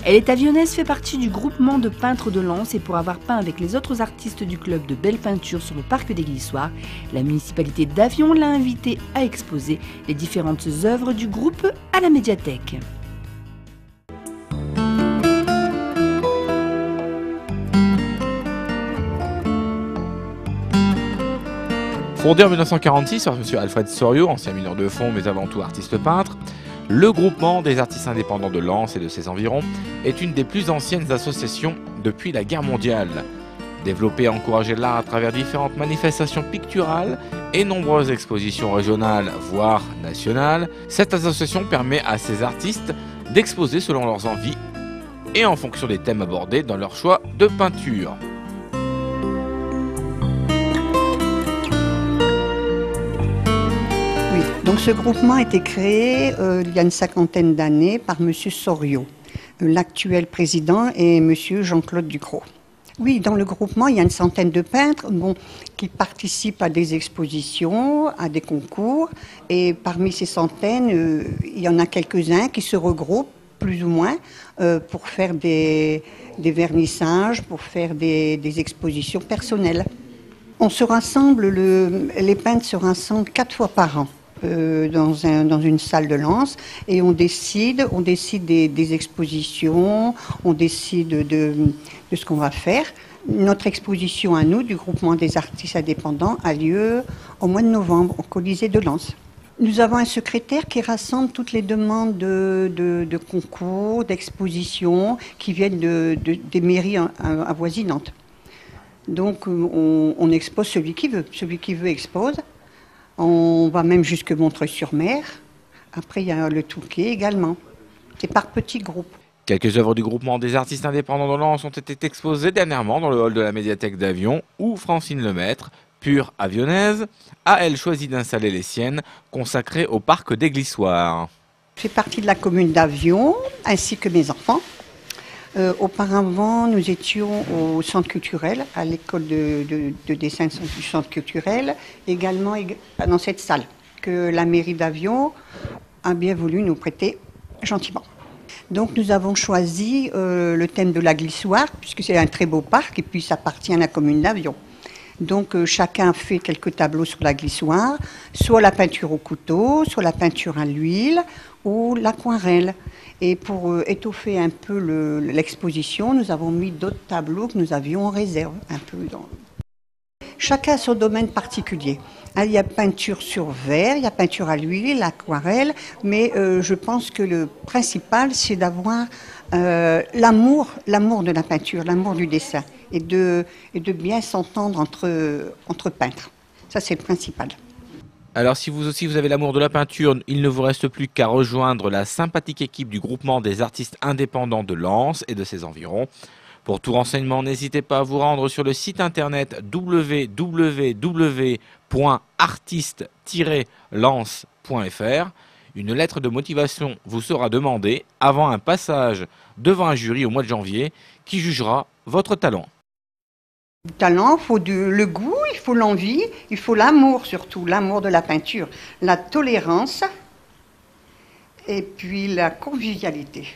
Elle est avyonnaise, fait partie du groupement de peintres de Lens et pour avoir peint avec les autres artistes du club de belles peintures sur le parc des Glissoires, la municipalité d'Avion l'a invitée à exposer les différentes œuvres du groupe à la médiathèque. Fondé en 1946 par M. Alfred Soriot, ancien mineur de fond mais avant tout artiste peintre, le groupement des artistes indépendants de Lens et de ses environs est une des plus anciennes associations depuis la guerre mondiale. Développer et encourager l'art à travers différentes manifestations picturales et nombreuses expositions régionales, voire nationales, cette association permet à ces artistes d'exposer selon leurs envies et en fonction des thèmes abordés dans leur choix de peinture. Oui, donc ce groupement a été créé il y a une cinquantaine d'années par M. Soriot. L'actuel président est M. Jean-Claude Ducrot. Oui, dans le groupement, il y a une centaine de peintres qui participent à des expositions, à des concours. Et parmi ces centaines, il y en a quelques-uns qui se regroupent, plus ou moins, pour faire des vernissages, pour faire des expositions personnelles. On se rassemble, les peintres se rassemblent 4 fois par an. Dans une salle de Lens et on décide des expositions, on décide de ce qu'on va faire. Notre exposition à nous, du groupement des artistes indépendants, a lieu au mois de novembre au Colisée de Lens. Nous avons un secrétaire qui rassemble toutes les demandes de concours, d'expositions qui viennent des mairies avoisinantes. Donc on expose celui qui veut expose. On va même jusque Montreuil-sur-Mer. Après, il y a le Touquet également. C'est par petits groupes. Quelques œuvres du groupement des artistes indépendants de Lens ont été exposées dernièrement dans le hall de la médiathèque d'Avion, où Francine Lemaître, pure avyonnaise, a elle choisi d'installer les siennes consacrées au parc des Glissoires. Je fais partie de la commune d'Avion, ainsi que mes enfants. Auparavant, nous étions au centre culturel, à l'école de dessin du centre culturel, également dans cette salle que la mairie d'Avion a bien voulu nous prêter gentiment. Donc nous avons choisi le thème de la Glissoire, puisque c'est un très beau parc et puis ça appartient à la commune d'Avion. Donc chacun fait quelques tableaux sur la Glissoire, soit la peinture au couteau, soit la peinture à l'huile ou l'aquarelle. Et pour étoffer un peu l'exposition, nous avons mis d'autres tableaux que nous avions en réserve. Chacun a son domaine particulier. Il y a peinture sur verre, il y a peinture à l'huile, l'aquarelle, mais je pense que le principal, c'est d'avoir l'amour de la peinture, l'amour du dessin, et de bien s'entendre entre peintres. Ça, c'est le principal. Alors si vous aussi vous avez l'amour de la peinture, il ne vous reste plus qu'à rejoindre la sympathique équipe du groupement des artistes indépendants de Lens et de ses environs. Pour tout renseignement, n'hésitez pas à vous rendre sur le site internet www.artiste-lens.fr. Une lettre de motivation vous sera demandée avant un passage devant un jury au mois de janvier qui jugera votre talent. Le talent, il faut le goût, il faut l'envie, il faut l'amour surtout, l'amour de la peinture, la tolérance et puis la convivialité.